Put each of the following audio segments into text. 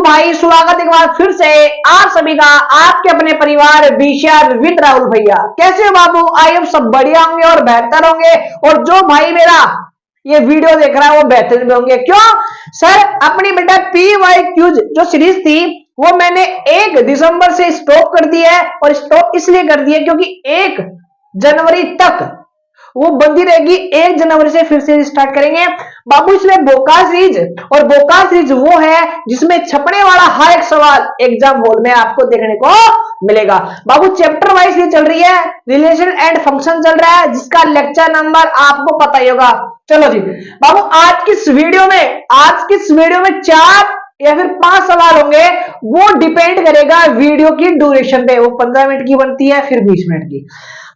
भाई स्वागत एक बार फिर से आप सभी का आपके अपने परिवार विशाल विद राहुल भैया। कैसे हो बाबू? आई होप सब बढ़िया होंगे और बेहतर होंगे। और जो भाई मेरा ये वीडियो देख रहा है वो बेहतर भी होंगे। क्यों सर? अपनी बेटा PYQs जो सीरीज थी वो मैंने 1 दिसंबर से स्टॉप कर दी है। और स्टॉप इसलिए कर दी है क्योंकि 1 जनवरी तक वो बंदी रहेगी। 1 जनवरी से फिर से स्टार्ट करेंगे बाबू। इसमें बोका सीरीज, और बोका सीरीज वो है जिसमें छपने वाला हर एक सवाल एग्जाम हॉल में आपको देखने को मिलेगा बाबू। चैप्टर वाइज ये चल रही है, रिलेशन एंड फंक्शन चल रहा है, जिसका लेक्चर नंबर आपको पता ही होगा। चलो जी बाबू, आज की इस वीडियो में 4 या फिर 5 सवाल होंगे। वो डिपेंड करेगा वीडियो की ड्यूरेशन पे। वो 15 मिनट की बनती है, फिर 20 मिनट की।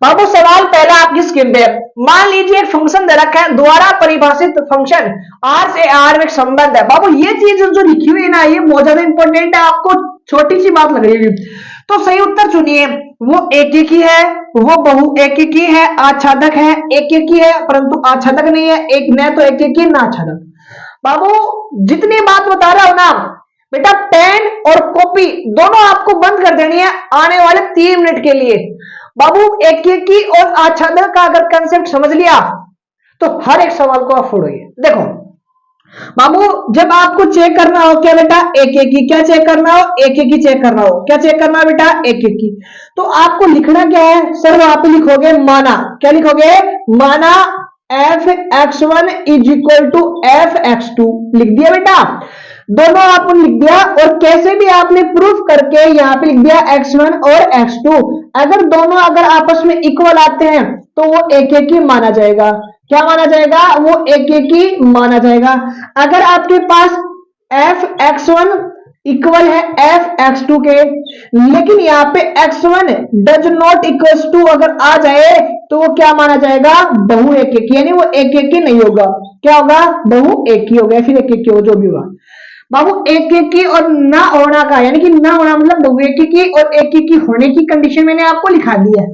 बाबू सवाल पहला आपकी स्क्रीन पे, मान लीजिए एक फंक्शन दे रखा है, द्वारा परिभाषित फंक्शन R से R में एक संबंध है। बाबू ये चीज जो लिखी हुई है ना, ये बहुत ज्यादा इंपॉर्टेंट है, आपको छोटी सी बात लग रही है। तो सही उत्तर चुनिए। वो एक ही है, वो बहु एक ही है, आच्छादक है, एक ही है, परंतु आच्छादक नहीं है। एक न तो एक ही ना आच्छादक। बाबू जितनी बात बता रहा हूं ना बेटा, पेन और कॉपी दोनों आपको बंद कर देनी है आने वाले 3 मिनट के लिए। बाबू एक की और आच्छादक का अगर कंसेप्ट समझ लिया तो हर एक सवाल को आप फोड़ोगे। देखो बाबू, जब आपको चेक करना हो क्या बेटा, एक की क्या चेक करना हो, एक की चेक करना हो, क्या चेक करना बेटा, एक की। तो आपको लिखना क्या है सर? वहां पे लिखोगे माना। क्या लिखोगे? माना f(x1) = f(x2) लिख दिया बेटा। दोनों आपने लिख दिया। और कैसे भी आपने प्रूफ करके यहां पे लिख दिया x1 और x2। अगर आपस में इक्वल आते हैं तो वो एक ही माना जाएगा। क्या माना जाएगा? वो एक ही माना जाएगा। अगर आपके पास f(x1) इक्वल है f(x2) के, लेकिन यहाँ पे x1 does not equals to अगर आ जाए तो वो क्या माना जाएगा? बहु एक ही, यानी वो एक ही नहीं होगा। क्या होगा? बहु एक ही होगा, फिर एक ही हो जो भी होगा। बाबू एक की और ना होना का, यानी कि ना होना मतलब बहु एक की और एक की होने की कंडीशन मैंने आपको लिखा दी है।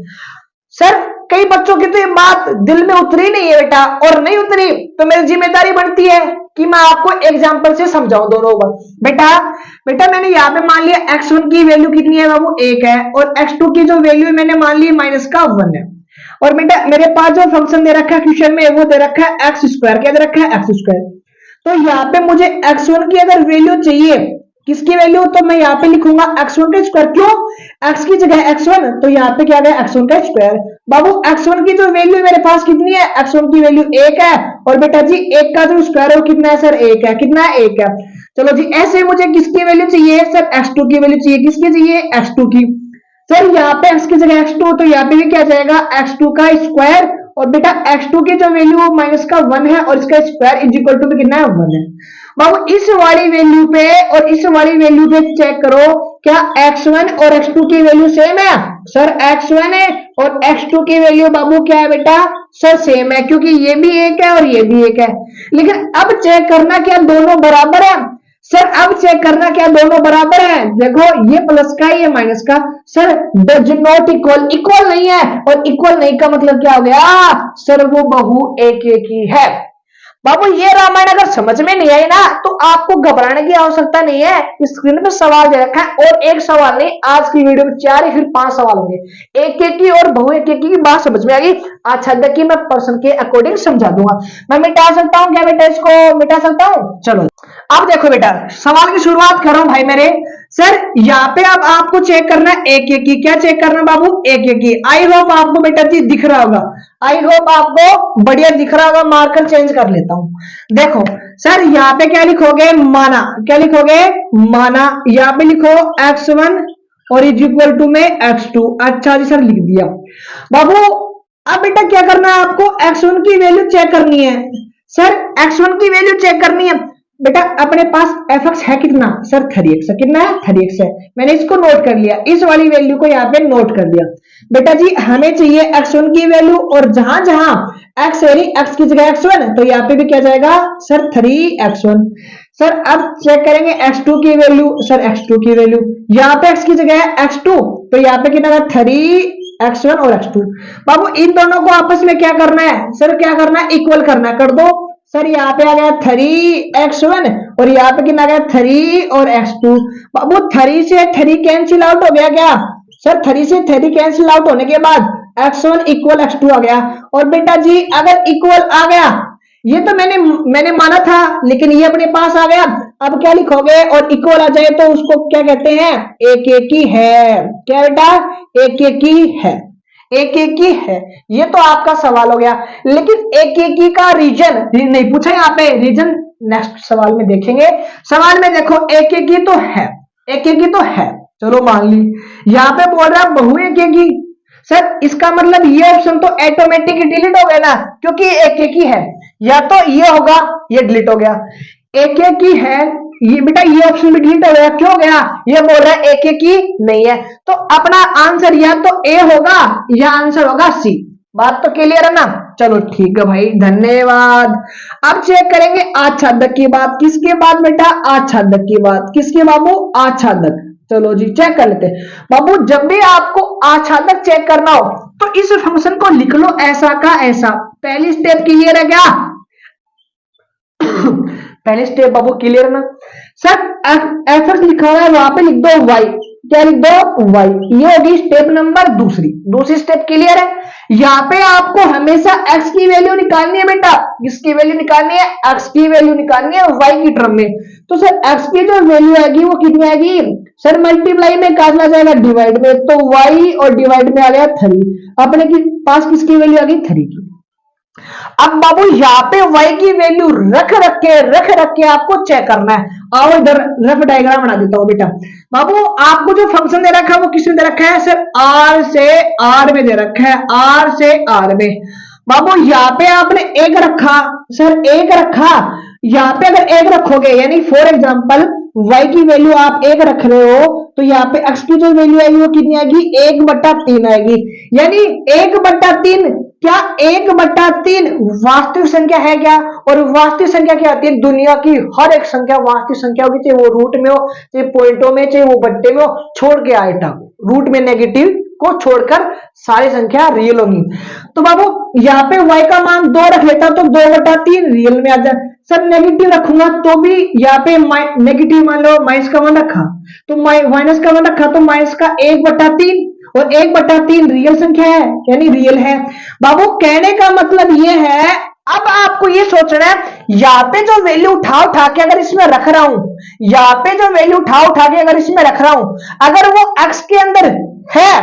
सर कई बच्चों की तो ये बात दिल में उतरी नहीं है बेटा, और नहीं उतरी तो मेरी जिम्मेदारी बनती है कि मैं आपको एग्जांपल से समझाऊं दोनों को। बेटा मैंने यहाँ पे मान लिया x1 की वैल्यू कितनी है बाबू? 1 है, और x2 की जो वैल्यू मैंने मान ली -1 है। और बेटा मेरे पास जो फंक्शन दे रखा है क्वेश्चन में, वो दे रखा है x²। क्या दे रखा है? x²। तो यहाँ पे मुझे x1 की अगर वैल्यू चाहिए, किसकी वैल्यू, तो मैं यहाँ पे लिखूंगा x1 का स्क्वायर। क्यों? x की जगह x1, तो यहाँ पे क्या गया? x1 का स्क्वायर। बाबू x1 की जो वैल्यू मेरे पास कितनी है? x1 की वैल्यू 1 है, और बेटा जी 1 का जो स्क्वायर है वो कितना है सर? 1 है। कितना है? 1 है। चलो जी, ऐसे मुझे किसकी वैल्यू चाहिए सर? x2 की वैल्यू चाहिए। किसकी चाहिए? x2 की। सर यहाँ पे x की जगह x2, तो यहाँ पे भी क्या जाएगा? x2 का स्क्वायर। और बेटा x2 की जो वैल्यू -1 है, और इसका स्क्वायर = कितना है? 1 है। बाबू इस वाली वैल्यू पे और इस वाली वैल्यू पे चेक करो, क्या x1 और x2 की वैल्यू सेम है? सर x1 है और x2 की वैल्यू बाबू क्या है बेटा? सर सेम है, क्योंकि ये भी 1 है और ये भी 1 है। लेकिन अब चेक करना क्या दोनों बराबर है? सर अब चेक करना क्या दोनों बराबर है? देखो ये प्लस का, ये माइनस का। सर डज नॉट इक्वल नहीं है, और इक्वल नहीं का मतलब क्या हो गया सर? वो बहु एक ही है। बाबू ये रामायण अगर समझ में नहीं आई ना तो आपको घबराने की आवश्यकता नहीं है। स्क्रीन पे सवाल दे रखा है, और एक सवाल नहीं, आज की वीडियो में 4 या फिर 5 सवाल होंगे। एक की और बहु एक की बात समझ में आ गई। आच्छादक की मैं पर्सन के अकॉर्डिंग समझा दूंगा। मैं मिटा सकता हूँ क्या बेटा? इसको मिटा सकता हूँ। चलो अब देखो बेटा, सवाल की शुरुआत कर रहा हूं भाई मेरे। सर यहाँ पे अब आपको चेक करना है एक की। क्या चेक करना बाबू? एक की। आई होप आपको बेटा जी दिख रहा होगा, आई होप आपको बढ़िया दिख रहा होगा। मार्कर चेंज कर लेता हूं। देखो सर यहाँ पे क्या लिखोगे? माना। क्या लिखोगे? माना। यहाँ पे लिखो x1 और = में x2। अच्छा जी सर लिख दिया। बाबू अब बेटा क्या करना है आपको? x1 की वैल्यू चेक करनी है। सर x1 की वैल्यू चेक करनी है बेटा। अपने पास fx है कितना? सर 3x है। कितना है? 3x है। मैंने इसको नोट कर लिया, इस वाली वैल्यू को यहाँ पे नोट कर लिया। बेटा जी हमें चाहिए x1 की वैल्यू, और जहां जहां x यानी x की जगह x1, तो यहाँ पे भी क्या जाएगा सर? 3x1। सर अब चेक करेंगे x2 की वैल्यू। सर x2 की वैल्यू यहाँ पे x की जगह है x2, तो यहाँ पे कितना है? 3x1 और x2। बाबू इन दोनों को आपस में क्या करना है सर? क्या करना है? इक्वल करना है। कर दो। सर यहाँ पे आ गया 3x1 और यहाँ पे कितना आ गया 3 और x2। बाबू 3 से 3 कैंसिल आउट हो गया क्या? सर 3 से 3 कैंसिल आउट होने के बाद x1 इक्वल x2 आ गया। और बेटा जी अगर इक्वल आ गया, ये तो मैंने माना था, लेकिन ये अपने पास आ गया। अब क्या लिखोगे? और इक्वल आ जाए तो उसको क्या कहते हैं? एक एक ही है। क्या बेटा? एक एक ही है, एक एक ही है। ये तो आपका सवाल हो गया। लेकिन एक एक ही का रीजन नहीं पूछा यहाँ पे, रीजन नेक्स्ट सवाल में देखेंगे। सवाल में देखो एक एक ही तो है, एक एक ही तो है, चलो मान ली। यहाँ पे बोल रहा बहु एक एक ही। सर इसका मतलब ये ऑप्शन तो ऑटोमेटिक डिलीट हो गया ना, क्योंकि एक एक ही है। या तो ये होगा, ये डिलीट हो गया। एक एक ही है, ये बेटा ये ऑप्शन भी डिलीट हो गया। क्यों हो गया? ये बोल रहा है एक एक ही नहीं है। तो अपना आंसर या तो ए होगा या आंसर होगा सी। बात तो क्लियर है ना? चलो ठीक है भाई, धन्यवाद। अब चेक करेंगे आच्छादक की बात। किसके बाद बेटा? आच्छादक की बात। किसके बाबू? आच्छादक। चलो जी चेक कर लेते हैं। बाबू जब भी आपको आच्छादक चेक करना हो तो इस फंक्शन को लिख लो ऐसा का ऐसा। पहली स्टेप क्लियर है क्या? पहले स्टेप बाबू क्लियर है ना? सर एफ एक्स लिखा हुआ है, वहां पे लिख दो वाई। क्या लिख दो? वाई। ये होगी स्टेप नंबर दूसरी स्टेप क्लियर है। यहाँ पे आपको हमेशा एक्स की वैल्यू निकालनी है बेटा। किसकी वैल्यू निकालनी है? एक्स की वैल्यू निकालनी है वाई की टर्म में। तो सर एक्स की जो वैल्यू आएगी वो कितनी आएगी? सर मल्टीप्लाई में कहा जाएगा डिवाइड में, तो वाई और डिवाइड में आ गया 3। अपने पास किसकी वैल्यू आ गई? 3 की। अब बाबू यहाँ पे y की वैल्यू रख रख के आपको चेक करना है। आओ इधर रफ डायग्राम बना देता हूं बेटा। बाबू आपको जो फंक्शन दे रखा है वो किसमें दे रखा है? सर r से r में दे रखा है, r से r में। बाबू यहाँ पे आपने एक रखा, सर एक रखा। यहाँ पे अगर एक रखोगे यानी फॉर एग्जाम्पल y की वैल्यू आप एक रख रहे हो, तो यहाँ पे x की जो वैल्यू आएगी वो कितनी आएगी? 1/3 आएगी। यानी 1/3 क्या? 1/3 वास्तविक संख्या है क्या? और वास्तविक संख्या क्या होती है? दुनिया की हर एक संख्या वास्तविक संख्या होगी, चाहे वो रूट में हो, चाहे पॉइंटों में, चाहे वो बट्टे में हो, छोड़ के आइटा को। रूट में नेगेटिव को छोड़कर सारी संख्या रियल होंगी। तो बाबू यहाँ पे y का मान 2 रख लेता तो 2/3 रियल में आ जाए। सर नेगेटिव रखूंगा तो भी यहाँ पे नेगेटिव मान लो माइनस का 1 रखा, तो माइनस का 1 रखा तो माइनस का 1/3, और 1/3 रियल संख्या है यानी रियल है। बाबू कहने का मतलब ये है, अब आपको ये सोचना है यहाँ पे जो वैल्यू उठा के अगर इसमें रख रहा हूं, यहाँ पे जो वैल्यू उठा के अगर इसमें रख रहा हूं, अगर वो x के अंदर है,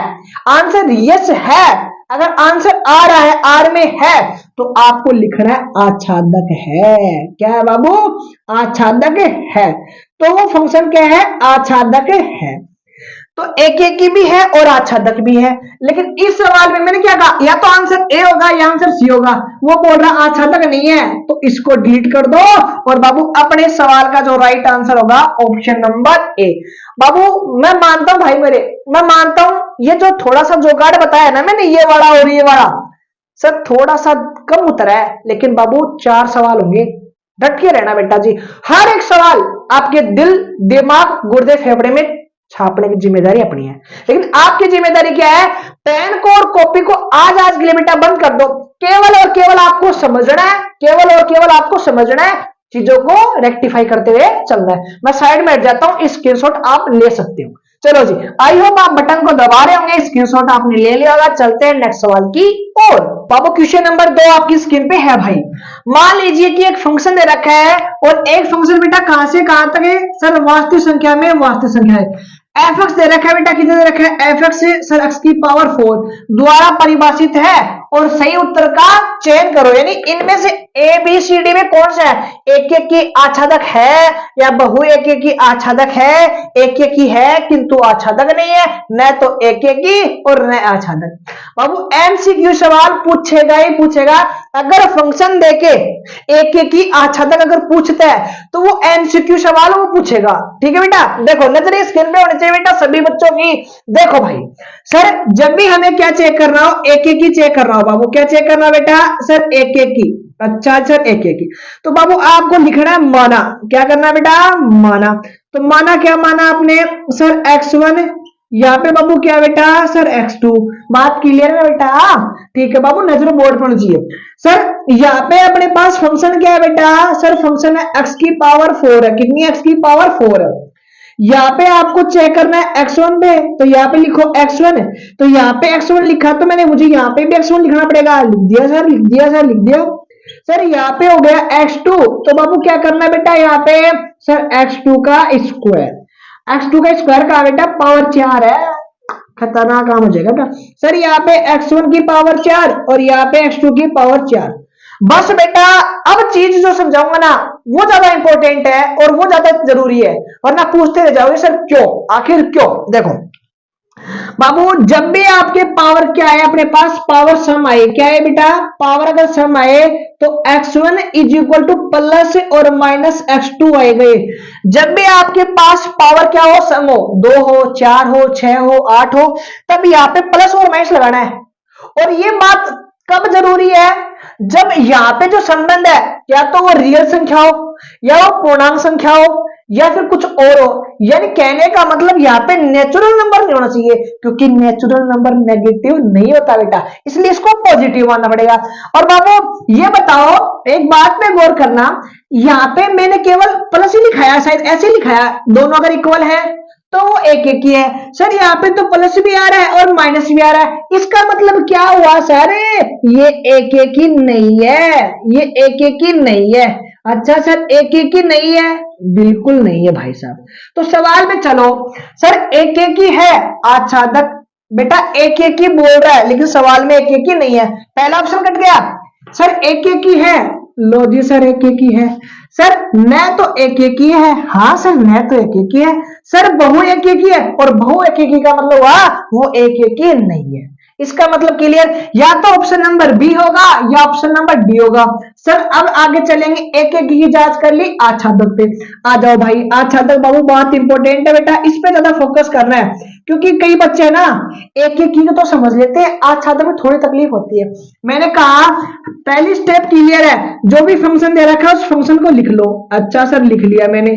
आंसर यस है, अगर आंसर आ रहा है आर में है, तो आपको लिखना है आच्छादक है। क्या है बाबू? आच्छादक है। तो वो फंक्शन क्या है? आच्छादक है। तो एक एक की भी है और आच्छादक भी है। लेकिन इस सवाल में मैंने क्या कहा? या तो आंसर ए होगा या आंसर सी होगा। वो बोल रहा आच्छादक नहीं है, तो इसको डिलीट कर दो और बाबू अपने सवाल का जो राइट आंसर होगा ऑप्शन नंबर ए। बाबू मैं मानता हूं भाई मेरे, मैं मानता हूं ये जो थोड़ा सा जुगाड़ बताया ना मैंने, ये वाला और ये वाला, सर थोड़ा सा कम उतरा है। लेकिन बाबू 4 सवाल होंगे, डट के रहना बेटा जी। हर एक सवाल आपके दिल, दिमाग, गुर्दे, फेफड़े में छापने की जिम्मेदारी अपनी है। लेकिन आपकी जिम्मेदारी क्या है? पेन को और कॉपी को आज के लिए बेटा बंद कर दो। केवल और केवल आपको समझना है, केवल और केवल आपको समझना है, चीजों को रेक्टिफाई करते हुए चलना है। मैं साइड में हट जाता हूं, स्क्रीनशॉट आप ले सकते हो। चलो जी, आई होप आप बटन को दबा रहे होंगे, स्क्रीनशॉट आपने ले लिया होगा। चलते हैं नेक्स्ट सवाल की ओर। बाबू क्वेश्चन नंबर 2 आपकी स्क्रीन पे है भाई। मान लीजिए कि एक फंक्शन दे रखा है और एक फंक्शन बेटा कहां से कहां तक है? सर वास्तविक संख्या में वास्तविक संख्या है। एफ एक्स दे रखा है बेटा, कितना दे रखा है? एफ एक्स से सर एक्स की पावर 4 द्वारा परिभाषित है और सही उत्तर का चयन करो। यानी इनमें से ए बी सी डी में कौन सा है? एक एक की आच्छादक है या बहु एक एक की आच्छादक है? एक एक ही है किंतु आच्छादक नहीं है, न तो एक एक ही और न आच्छादक। बाबू एमसीक्यू सवाल पूछेगा ही पूछेगा। अगर फंक्शन देके एक एक की आच्छादक अगर पूछता है तो वो एमसीक्यू सवाल वो पूछेगा। ठीक है बेटा, देखो नजर स्क्रीन पे होनी चाहिए बेटा सभी बच्चों की। देखो भाई सर, जब भी हमें क्या चेक करना हो, एक एक ही चेक करना हो। बाबू क्या चेक करना बेटा? सर एक एक ही। अच्छा सर एक एक ही। तो बाबू आपको लिखना है माना। क्या करना है बेटा? माना। तो माना क्या माना आपने? सर x1 यहाँ पे बाबू क्या बेटा सर x2। बात क्लियर है बेटा? ठीक है बाबू, नजर बोर्ड पर होनी चाहिए। सर यहाँ पे अपने पास फंक्शन क्या है बेटा? सर फंक्शन है x की पावर 4 है। कितनी x की पावर 4 है। यहाँ पे आपको चेक करना है x1 पे, तो यहाँ पे लिखो x1। तो यहाँ पे x1 लिखा तो मैंने, मुझे यहाँ पे भी x1 लिखना पड़ेगा। लिख दिया सर, लिख दिया सर, लिख दिया सर। यहाँ पे हो गया x2, तो बाबू क्या करना है बेटा यहाँ पे? सर x2 का स्क्वायर। x2 का स्क्वायर का बेटा पावर 4 है। खतरनाक काम हो जाएगा बेटा। सर यहाँ पे x1 की पावर 4 और यहाँ पे x2 की पावर 4। बस बेटा अब चीज जो समझाऊंगा ना वो ज्यादा इंपॉर्टेंट है और वो ज्यादा जरूरी है, वरना पूछते रह जाओगे सर क्यों, आखिर क्यों। देखो बाबू, जब भी आपके पावर क्या है, अपने पास पावर सम आए, क्या है बेटा? पावर अगर सम आए तो x1 is equal two plus और माइनस x2 आएगा। जब भी आपके पास पावर क्या हो, सम हो, 2 हो, 4 हो, 6 हो, 8 हो, तब यहाँ पे प्लस और माइनस लगाना है। और ये बात कब जरूरी है? जब यहाँ पे जो संबंध है या तो वो रियल संख्या हो या वो पूर्णांक संख्या हो या फिर कुछ और हो। यानी कहने का मतलब यहाँ पे नेचुरल नंबर नहीं होना चाहिए, क्योंकि नेचुरल नंबर नेगेटिव नहीं होता बेटा, इसलिए इसको पॉजिटिव मानना पड़ेगा। और बाबू ये बताओ, एक बात पे गौर करना, यहाँ पे मैंने केवल प्लस ही लिखाया, शायद ऐसे लिखाया, दोनों अगर इक्वल है तो वो एक एक ही है। सर यहाँ पे तो प्लस भी आ रहा है और माइनस भी आ रहा है, इसका मतलब क्या हुआ सर? ये एक एक ही नहीं है, ये एक एक ही नहीं है। अच्छा सर एक एक ही नहीं है? बिल्कुल नहीं है भाई साहब। तो सवाल में चलो, सर एक एक ही है, आच्छादक बेटा एक एक ही बोल रहा है, लेकिन सवाल में एक एक ही नहीं है। पहला ऑप्शन कट गया। सर एक एक ही है, लो जी सर एक एक ही है। सर न तो एक एक ही है, हाँ सर न तो एक एक ही है। सर बहु एक एक ही है, और बहु एक एक ही का मतलब हुआ वो एक एक ही नहीं है। इसका मतलब क्लियर, या तो ऑप्शन नंबर बी होगा या ऑप्शन नंबर डी होगा। सर अब आगे चलेंगे, एक एक की जांच कर ली आच्छादक पे। आ जाओ भाई, आच्छादक बाबू बहुत इंपॉर्टेंट है बेटा, इस पे ज्यादा फोकस करना है, क्योंकि कई बच्चे ना एक एक की तो समझ लेते हैं, आच्छादक में थोड़ी तकलीफ होती है। मैंने कहा पहली स्टेप क्लियर है, जो भी फंक्शन दे रखा है उस फंक्शन को लिख लो। अच्छा सर लिख लिया मैंने।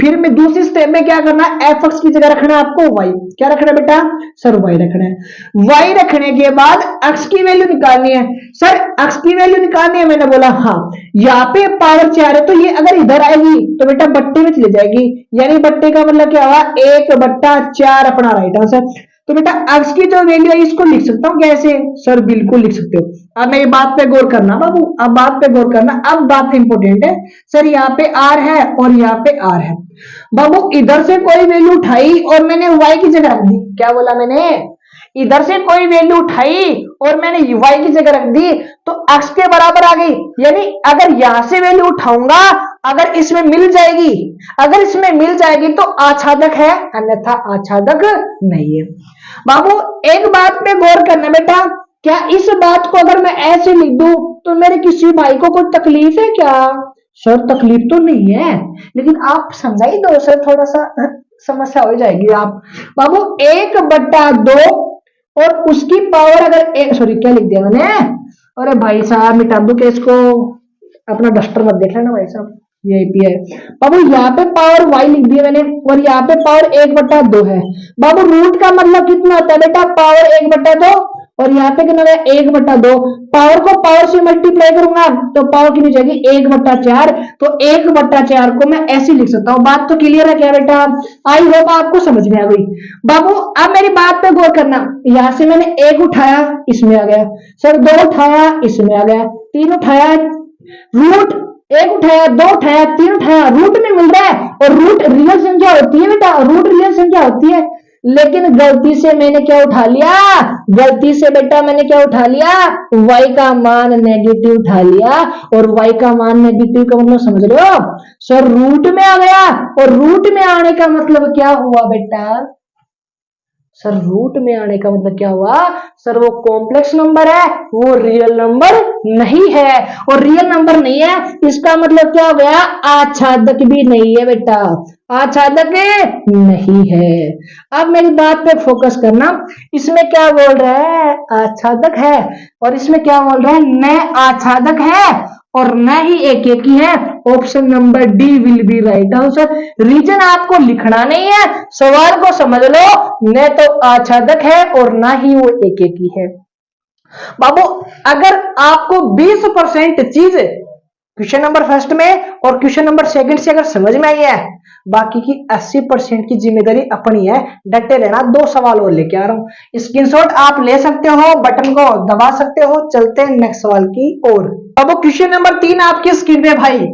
फिर मैं दूसरी स्टेप में क्या करना है, एफ एक्स की जगह रखना है आपको वाई। क्या रखना है बेटा? सर वाई रखना है। वाई रखने के बाद एक्स की वैल्यू निकालनी है। सर एक्स की वैल्यू निकालनी है, मैंने बोला हाँ। यहाँ पे पावर 4 है, तो ये अगर इधर आएगी तो बेटा बट्टे में चली जाएगी, यानी बट्टे का मतलब क्या हुआ? 1/4 अपना राइट आंसर। तो बेटा एक्स की जो वैल्यू है इसको लिख सकता हूं कैसे? सर बिल्कुल लिख सकते हो। अब मेरी बात पे गौर करना बाबू, अब बात पे गौर करना, अब बात इंपॉर्टेंट है। सर यहाँ पे आर है और यहाँ पे आर है। बाबू इधर से कोई वैल्यू उठाई और मैंने वाई की जगह रख दी। क्या बोला मैंने? इधर से कोई वैल्यू उठाई और मैंने y की जगह रख दी तो x के बराबर आ गई। यानी अगर यहां से वैल्यू उठाऊंगा, अगर इसमें मिल जाएगी, अगर इसमें मिल जाएगी तो आच्छादक है, अन्यथा आच्छादक नहीं है। बाबू एक बात पे गौर करना बेटा, क्या इस बात को अगर मैं ऐसे लिख दूं तो मेरे किसी भाई को कोई तकलीफ है क्या? सर तकलीफ तो नहीं है, लेकिन आप समझाइए दो सर, थोड़ा सा समस्या हो जाएगी। आप बाबू 1/2 और उसकी पावर अगर एक, सॉरी क्या लिख दिया मैंने? अरे भाई साहब मिटा दो केस को, अपना डस्टर मत देख लेना भाई साहब, वीआईपी है। बाबू यहाँ पे पावर वाई लिख दिया मैंने और यहाँ पे पावर 1/2 है। बाबू रूट का मतलब कितना होता है बेटा? पावर 1/2 और यहाँ पे कितना है? 1/2। पावर को पावर से मल्टीप्लाई करूंगा तो पावर कितनी जाएगी? 1/4। तो 1/4 को मैं ऐसे लिख सकता हूँ। बात तो क्लियर है क्या बेटा? आई होप आपको समझ में आ गई। बाबू अब मेरी बात पे गौर करना, यहां से मैंने 1 उठाया, इसमें आ गया। सर 2 उठाया, इसमें आ गया। 3 उठाया, रूट 1 उठाया, 2 उठाया, 3 उठाया, रूट में मिल रहा है। और रूट रियल संख्या होती है बेटा, रूट रियल संख्या होती है। लेकिन गलती से मैंने क्या उठा लिया? गलती से बेटा मैंने क्या उठा लिया? y का मान नेगेटिव उठा लिया। और y का मान नेगेटिव का मतलब समझ रहे हो? सर रूट में आ गया, और रूट में आने का मतलब क्या हुआ बेटा? सर रूट में आने का मतलब क्या हुआ? सर वो कॉम्प्लेक्स नंबर है, वो रियल नंबर नहीं है। और रियल नंबर नहीं है इसका मतलब क्या हो गया? आच्छादक भी नहीं है बेटा, आच्छादक नहीं है। अब मेरी बात पे फोकस करना, इसमें क्या बोल रहा है? आच्छादक है, और इसमें क्या बोल रहा है? न आच्छादक है। और न ही एक एक ही है। Option number D will be right answer. Reason आपको लिखना नहीं है, सवाल को समझ लो, न तो आच्छादक है और ना ही वो एक एक ही है। बाबू अगर आपको 20% चीज क्वेश्चन नंबर फर्स्ट में और क्वेश्चन नंबर सेकंड से अगर समझ में आई है, बाकी की 80% की जिम्मेदारी अपनी है। डटे रहना। 2 सवाल और लेके आ रहा हूं, स्क्रीनशॉट आप ले सकते हो, बटन को दबा सकते हो। चलते हैं नेक्स्ट सवाल की ओर। अब क्वेश्चन नंबर 3 आपकी स्क्रीन पे भाई,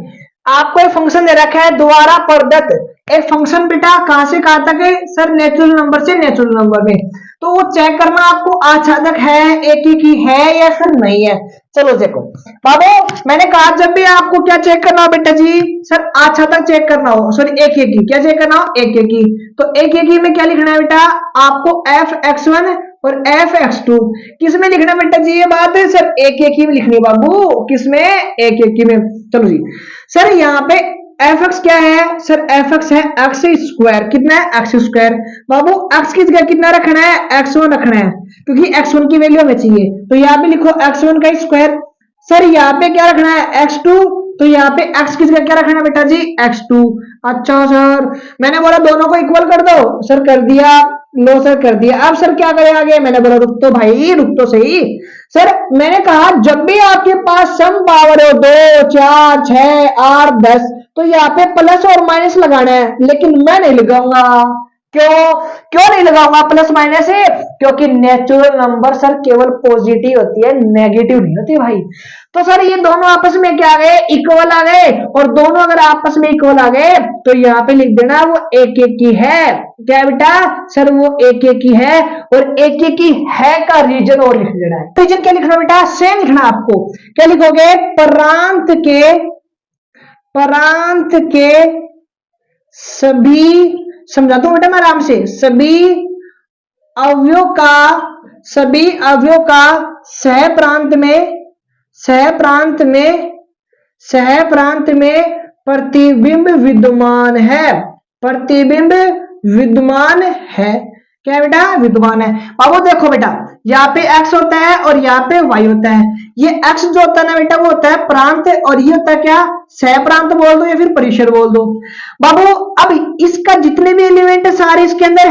आपको एक फंक्शन दे रखा है द्वारा प्रदत्त। एक फंक्शन बेटा कहां से कहां तक है सर? नेचुरल नंबर से नेचुरल नंबर में। तो वो चेक करना आपको आच्छादक है, एक ही की है या फिर नहीं है। चलो देखो बाबू, मैंने कहा जब भी आपको क्या चेक करना हो बेटा जी, सर आच्छादक चेक करना हो, सॉरी एक एक ही क्या चेक करना हो? एक एक ही। तो एक एक ही में क्या लिखना है बेटा? आपको f(x1) और f(x2) किसमें लिखना है बेटा जी? ये बात है सर एक एक ही में लिखनी है बाबू। किसमें? एक एक ही में। चलो जी सर यहाँ पे fx क्या है सर? fx है x स्क्वायर। कितना है? x square. बाबू x की जगह कितना रखना है? x1 रखना है, क्योंकि x1 की वैल्यू हमें चाहिए। तो यहाँ पे लिखो x1 का स्क्वायर। सर यहाँ पे क्या रखना है? x2। तो यहाँ पे x की जगह क्या रखना है बेटा जी? x2। अच्छा सर, मैंने बोला दोनों को इक्वल कर दो, सर कर दिया। लो सर कर दिया। अब सर क्या करें आगे? मैंने बोला रुक तो भाई, रुक तो सही। सर मैंने कहा जब भी आपके पास सम पावर हो 2, 4, 6, 8, 10, तो यहाँ पे प्लस और माइनस लगाना है, लेकिन मैं नहीं लगाऊंगा। क्यों नहीं लगाऊंगा प्लस माइनस है? क्योंकि नेचुरल नंबर सर केवल पॉजिटिव होती है, नेगेटिव नहीं होती भाई। तो सर ये दोनों आपस में क्या आ गए? इक्वल आ गए। और दोनों अगर आपस में इक्वल आ गए तो यहाँ पे लिख देना वो एक एक की है। क्या बेटा? सर वो एक एक की है, और एक एक की है का रीजन और लिख देना है। रीजन क्या लिखना बेटा? सेम लिखना आपको। क्या लिखोगे? प्रांत के सभी, समझाता हूं बेटा मैं आराम से, सभी अवयवों का सह प्रांत में प्रतिबिंब विद्यमान है। प्रतिबिंब विद्यमान है। क्या बेटा? विद्यमान है। बाबू देखो बेटा, यहाँ पे x होता है और यहाँ पे y होता है। ये x जो होता है ना बेटा, वो होता है प्रांत, और ये होता है क्या? सह प्रांत बोल दो या फिर परिसर बोल दो। बाबू अब इसका जितने भी एलिमेंट है सारे इसके अंदर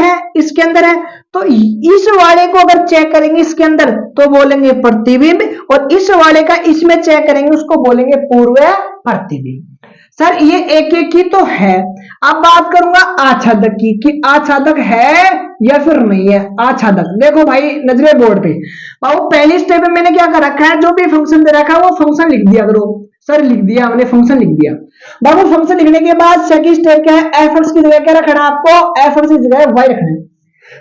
है। तो इस वाले को अगर चेक करेंगे इसके अंदर तो बोलेंगे प्रतिबिंब, और इस वाले का इसमें चेक करेंगे उसको बोलेंगे पूर्व प्रतिबिंब। सर ये एक एक ही तो है। अब बात करूंगा आच्छादक की, कि आच्छादक है या फिर नहीं है। आच्छादक देखो भाई नजरे बोर्ड पे। बाबू पहली स्टेप में मैंने क्या कर रखा है? जो भी फंक्शन दे रखा है वो फंक्शन लिख दिया करो। सर लिख दिया हमने, फंक्शन लिख दिया। बाबू फंक्शन लिखने के बाद सेकंड स्टेप क्या है? एफ की जगह क्या रखना है आपको? एफ की जगह वाई रखना है।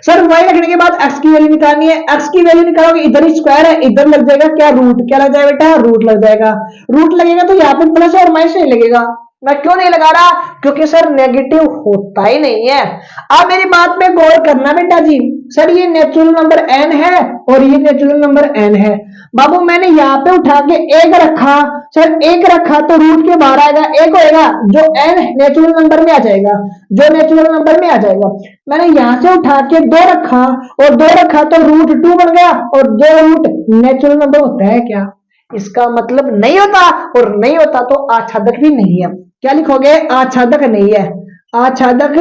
सर y रखने के बाद x की वैल्यू निकालनी है। x की वैल्यू निकालोगे, इधर ही स्क्वायर है, इधर लग जाएगा क्या? रूट। क्या लग जाएगा बेटा? रूट लग जाएगा। रूट लगेगा तो यहाँ पे प्लस और माइनस नहीं लगेगा। मैं क्यों नहीं लगा रहा? क्योंकि सर नेगेटिव होता ही नहीं है। अब मेरी बात पे गौर करना बेटा जी। सर ये नेचुरल नंबर n है और ये नेचुरल नंबर n है। बाबू मैंने यहाँ पे उठा के एक रखा, सर एक रखा तो रूट के बाहर आएगा, एक होएगा जो n नेचुरल नंबर में आ जाएगा, मैंने यहां से उठा के 2 रखा और 2 रखा तो रूट 2 बन गया, और 2 रूट नेचुरल नंबर होता है क्या? इसका मतलब नहीं होता, और नहीं होता तो आच्छादक भी नहीं है। क्या लिखोगे? आच्छादक नहीं है। आच्छादक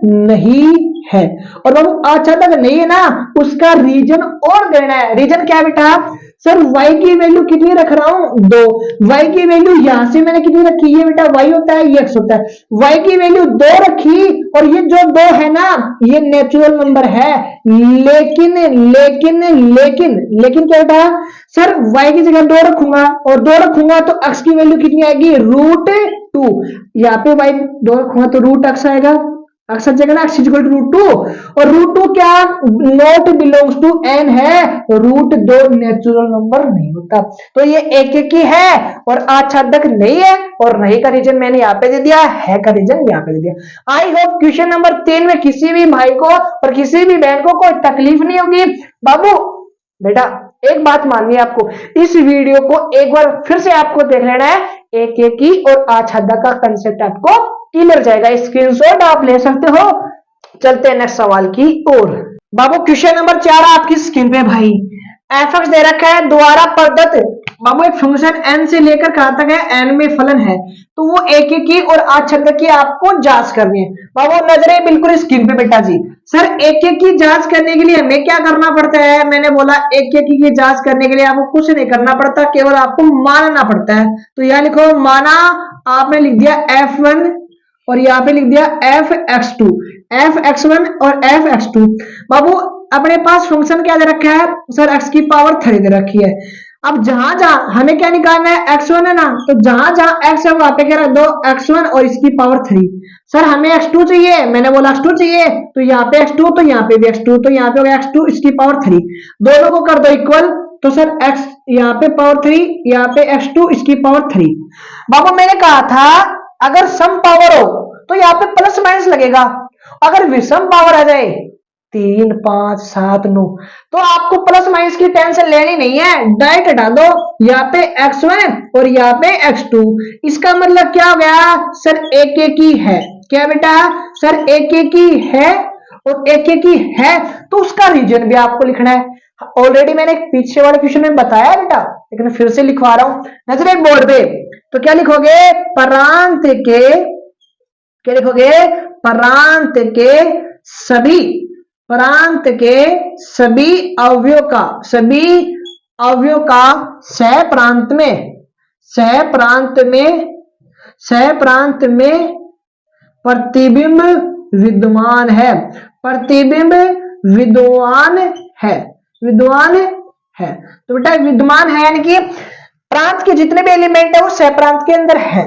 नहीं है। और बाबू आच्छादक नहीं है ना, उसका रीजन और देना है। रीजन क्या बेटा? सर y की वैल्यू कितनी रख रहा हूं? 2। y की वैल्यू यहां से मैंने कितनी रखी? ये बेटा y होता है, ये x होता है। y की वैल्यू 2 रखी, और ये जो 2 है ना ये नेचुरल नंबर है। लेकिन क्या बेटा? सर y की जगह 2 रखूंगा, और 2 रखूंगा तो x की वैल्यू कितनी आएगी? रूट 2। यहाँ पे y 2 रखूंगा तो रूट x आएगा। अक्सर जगह ना x इक्वल टू रूट 2, और रूट 2 क्या? नॉट बिलोंग्स टू n है। रूट 2 नेचुरल नंबर नहीं होता। तो ये एक एक ही है और आच्छादक नहीं है, और नहीं का रीजन मैंने यहाँ पे दे दिया, है का रीजन यहाँ पे दे दिया। आई होप क्वेश्चन नंबर 3 में किसी भी भाई को और किसी भी बहन को कोई तकलीफ नहीं होगी। बाबू बेटा एक बात माननी है आपको, इस वीडियो को एक बार फिर से आपको देख लेना है। एक एक ही और आच्छादक का कंसेप्ट आपको क्लियर जाएगा। स्क्रीनशॉट आप ले सकते हो। चलते हैं नेक्स्ट सवाल की ओर। बाबू क्वेश्चन नंबर 4 आपकी स्क्रीन पे भाई, एफ दे रखा है द्वारा प्रदत्त बाबू एक फंक्शन n से लेकर कहां तक है, n में फलन है, तो वो एक एक की और आच्छादक की आपको जांच करनी है। बाबू नजरें बिल्कुल स्क्रीन पे बेटा जी। सर एक एक की जांच करने के लिए हमें क्या करना पड़ता है, मैंने बोला एक एक की जांच करने के लिए आपको कुछ नहीं करना पड़ता, केवल आपको मानना पड़ता है। तो यहां लिखो माना, आपने लिख दिया f1 और यहाँ पे लिख दिया fx2, fx1 और fx2। बाबू अपने पास फंक्शन क्या दे रखा है सर, x की पावर 3 दे रखी है। अब जहां जहां हमें क्या निकालना है, x1 है ना, तो जहां जहां x है वहां पे क्या रख दो x1 और इसकी पावर 3। सर हमें x2 चाहिए, मैंने बोला x2 चाहिए, तो यहाँ पे x2, तो यहाँ पे भी x2, तो यहाँ पे हो गया x2 इसकी पावर 3, दोनों को कर दो इक्वल, तो सर x यहाँ पे पावर 3, यहाँ पे x2 इसकी पावर 3। बाबू मैंने कहा था अगर सम पावर हो तो यहाँ पे प्लस माइनस लगेगा, अगर विषम पावर आ जाए 3 5 7 9 तो आपको प्लस माइनस की टेंशन लेनी नहीं है, डायरेक्ट हटा दो, यहाँ पे x1 और यहाँ पे x2। इसका मतलब क्या हो गया सर, एक एक ही है, क्या बेटा सर एक एक ही है, और एक एक ही है तो उसका रीजन भी आपको लिखना है। ऑलरेडी मैंने पीछे वाले क्वेश्चन में बताया बेटा, लेकिन फिर से लिखवा रहा हूं नजर बोर्ड पे। तो क्या लिखोगे, प्रांत के, क्या लिखोगे, प्रांत के सभी, प्रांत के सभी अवयव का, सभी अवयव का सह प्रांत में, सह प्रांत में, सह प्रांत में प्रतिबिंब विद्यमान है, प्रतिबिंब विद्यमान है, विद्यमान है। तो बेटा विद्यमान है यानी कि प्रांत के जितने भी एलिमेंट है वो सह प्रांत के अंदर है।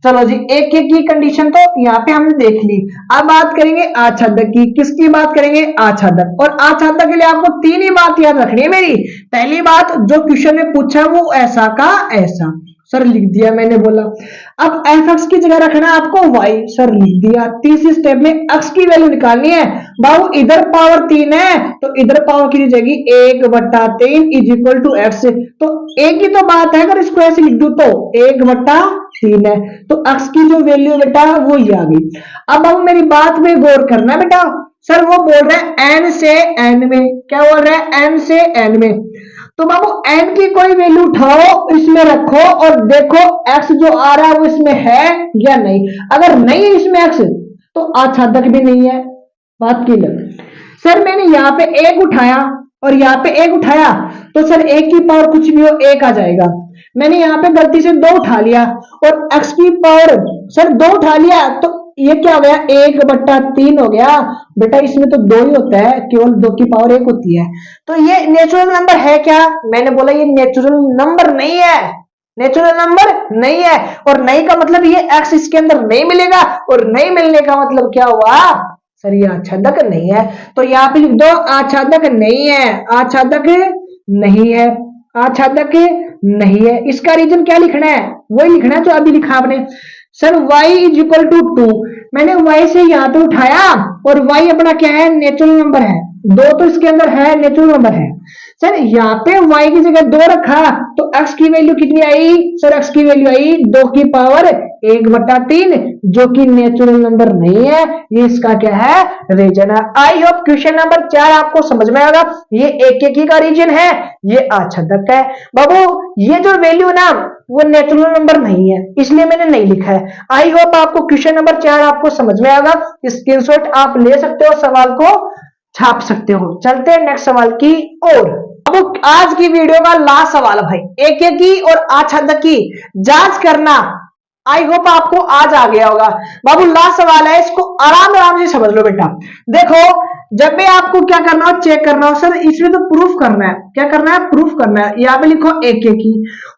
चलो जी एक एक की कंडीशन तो यहाँ पे हमने देख ली। अब बात करेंगे आच्छादक की, किसकी बात करेंगे, आच्छादक। और आच्छादक के लिए आपको तीन ही बात याद रखनी है मेरी। पहली बात जो क्वेश्चन में पूछा वो ऐसा का ऐसा, सर लिख दिया मैंने बोला। अब fx की जगह रखना है आपको y, सर लिख दिया। तीसरी स्टेप में x की वैल्यू निकालनी है। बाबू इधर पावर 3 है तो इधर पावर की जाएगी 1/3 इज इक्वल टू x। तो एक ही तो बात है, अगर इसको ऐसे लिख दू तो 1/3 है, तो x की जो वैल्यू बेटा वो ये आ गई। अब बाबू मेरी बात में गौर करना बेटा, सर वो बोल रहे हैं n से n में, क्या बोल रहे हैं n से n में। तो बाबू n की कोई वैल्यू उठाओ इसमें रखो और देखो x जो आ रहा है वो इसमें है या नहीं। अगर नहीं है इसमें x तो आच्छादक भी नहीं है, बात क्लियर। सर मैंने यहाँ पे एक उठाया और यहाँ पे एक उठाया तो सर एक की पावर कुछ भी हो एक आ जाएगा। मैंने यहाँ पे गलती से 2 उठा लिया और x की पावर सर 2 उठा लिया तो ये क्या हो गया 1/3 हो गया। बेटा इसमें तो 2 ही होता है, केवल 2 की पावर 1 होती है। तो ये नेचुरल नंबर है क्या, मैंने बोला ये नेचुरल नंबर नहीं है, नेचुरल नंबर नहीं है। और नहीं का मतलब ये x इसके अंदर नहीं मिलेगा, और नहीं मिलने का मतलब क्या हुआ सर ये आच्छादक नहीं है। तो यहाँ पे लिख दो आच्छादक नहीं है, आच्छादक नहीं है, आच्छादक नहीं है। इसका रीजन क्या लिखना है, वही लिखना है जो अभी लिखा आपने। Sir y is equal to 2, मैंने y से यहाँ पे उठाया और y अपना क्या है नेचुरल नंबर है, 2 तो इसके अंदर है नेचुरल नंबर है। सर यहाँ पे y की जगह 2 रखा तो x की वैल्यू कितनी आई, सर x की वैल्यू आई 2 की पावर 1/3 जो कि नेचुरल नंबर नहीं है। ये इसका क्या है रीजन है। आई होप क्वेश्चन नंबर 4 आपको समझ में आएगा। ये एक एक ही का रीजन है, ये आच्छादक है। बाबू ये जो वैल्यू ना वो नेचुरल नंबर नहीं है इसलिए मैंने नहीं लिखा है। आई होप आपको क्वेश्चन नंबर 4 आपको समझ में आएगा। स्क्रीनशॉट आप ले सकते हो, सवाल को छाप सकते हो। चलते हैं नेक्स्ट सवाल की ओर। अब आज की वीडियो का लास्ट सवाल भाई, एक एक की और आच्छादक की जांच करना। आई होप आपको आज आ गया होगा। बाबू लास्ट सवाल है, इसको आराम आराम से समझ लो बेटा। देखो जब भी आपको क्या करना हो चेक करना हो, सर इसमें तो प्रूफ करना है, क्या करना है प्रूफ करना है। यहाँ पे लिखो एक एक की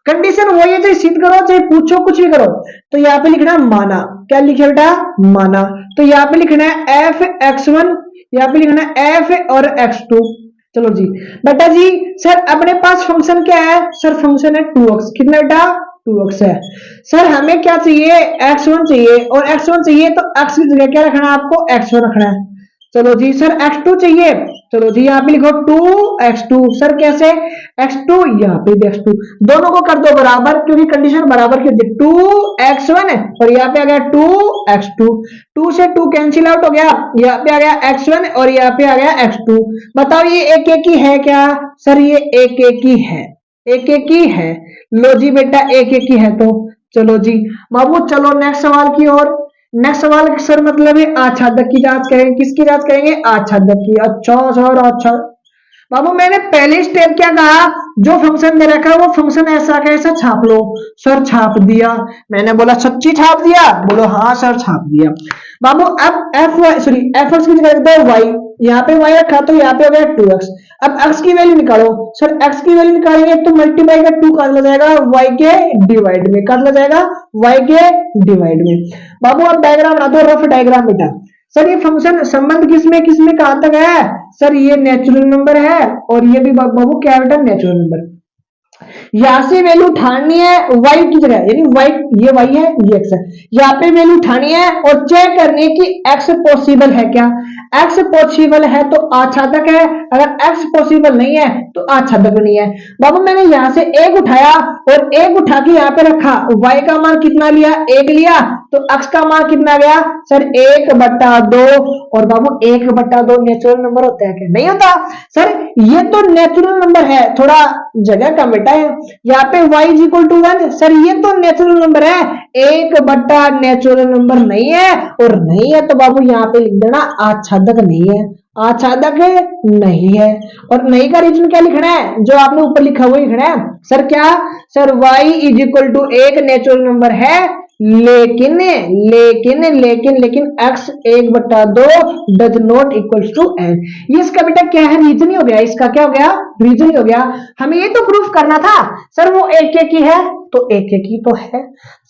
कंडीशन वही है, चाहे सिद्ध करो चाहे पूछो कुछ भी करो। तो यहाँ पे लिखना माना, क्या लिखे बेटा माना। तो यहाँ पे लिखना है fx1, यहाँ पे लिखना है f और x2। चलो जी बेटा जी, सर अपने पास फंक्शन क्या है, सर फंक्शन है 2x, कितना बेटा 2x है। सर हमें क्या चाहिए x1 चाहिए, और x1 चाहिए तो x की जगह क्या रखना है आपको x1 रखना है। चलो जी सर x2 चाहिए, चलो जी यहाँ पे लिखो 2x2। सर कैसे x2, यहाँ पे भी x2, दोनों को कर दो बराबर क्योंकि कंडीशन बराबर की होती है। 2x1 और यहाँ पे आ गया 2x2, 2 से 2 कैंसिल आउट हो गया, यहाँ पे आ गया x1 और यहाँ पे आ गया x2। बताओ ये एक एक ही है क्या, सर ये एक एक ही है। एक एक ही है। लो जी बेटा, एक एक ही है तो चलो जी बाबू, चलो नेक्स्ट सवाल की ओर। नेक्स्ट सवाल सर मतलब है आच्छादक की जांच करेंगे। किसकी जांच करेंगे? आच्छादक की। अच्छा सर, अच्छा बाबू, मैंने पहले स्टेप क्या कहा, जो फंक्शन दे रखा है वो फंक्शन ऐसा का ऐसा छाप लो। सर छाप दिया। मैंने बोला सच्ची छाप दिया? बोलो हाँ सर छाप दिया। बाबू अब F Y sorry F X की जगह रख दो वाई। यहाँ पे वाई रखा तो यहाँ पे हो गया 2x। अब x की वैल्यू निकालो। सर x की वैल्यू निकालेंगे तो मल्टीप्लाई का 2 कर लिया जाएगा y के डिवाइड में, कर लिया जाएगा y के डिवाइड में। बाबू अब डायग्राम बना दो, रफ डायग्राम बेटा। सर ये फंक्शन संबंध किसमें किसमें कहां तक है? सर ये नेचुरल नंबर है और ये भी बाबू क्या बेटा? Natural number. यहां से वैल्यू उठानी है y की जगह, यानी y, ये y है ये x है। यहाँ पे वैल्यू उठानी है और चेक करनी है कि x पॉसिबल है क्या। x पॉसिबल है तो आच्छादक है, अगर x पॉसिबल नहीं है तो आच्छादक नहीं है। बाबू मैंने यहां से एक उठाया और एक उठा के यहाँ पे रखा, y का मान कितना लिया? एक लिया, तो x का मान कितना गया? सर 1/2। और बाबू 1/2 नेचुरल नंबर होता है क्या? नहीं होता। सर ये तो नेचुरल नंबर है, थोड़ा जगह का बेटा है। यहाँ पे y is equal to 1। Sir ये तो नेचुरल नंबर है, 1/, नेचुरल नंबर नहीं है, और नहीं है तो बाबू यहाँ पे लिख देना आच्छादक नहीं है। आच्छादक नहीं है, और नहीं का रीजन क्या लिखना है? जो आपने ऊपर लिखा हुआ लिखना है। सर क्या? Sir y is equal to 1 natural number है, लेकिन लेकिन लेकिन लेकिन x 1/2 does not equal to n। ये इसका बेटा क्या है? रीजन ही हो गया। इसका क्या हो गया? रीजन ही हो गया। हमें ये तो प्रूफ करना था सर वो एक एक ही है, तो एक एक ही तो है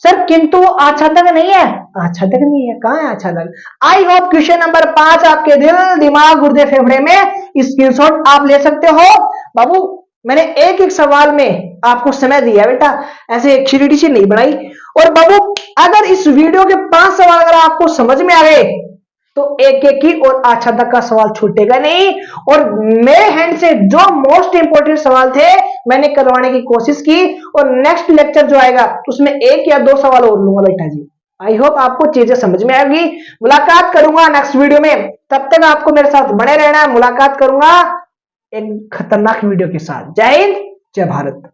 सर, किंतु वो आच्छादक नहीं है। आच्छादक नहीं है, कहां है आच्छादक? आई होप क्वेश्चन नंबर 5 आपके दिल दिमाग गुर्दे फेफड़े में स्क्रीनशॉट आप ले सकते हो। बाबू मैंने एक एक सवाल में आपको समय दिया बेटा, ऐसे एक्टिविटी से नहीं बनाई। और बाबू अगर इस वीडियो के 5 सवाल अगर आपको समझ में आ गए तो एक एक ही और आच्छादक का सवाल छूटेगा नहीं। और मेरे हैंड से जो मोस्ट इंपोर्टेंट सवाल थे मैंने करवाने की कोशिश की, और नेक्स्ट लेक्चर जो आएगा उसमें 1 या 2 सवाल और लूंगा बेटा जी। आई होप आपको चीजें समझ में आएगी। मुलाकात करूंगा नेक्स्ट वीडियो में, तब तक आपको मेरे साथ बने रहना है। मुलाकात करूंगा एक खतरनाक वीडियो के साथ। जय हिंद, जय भारत।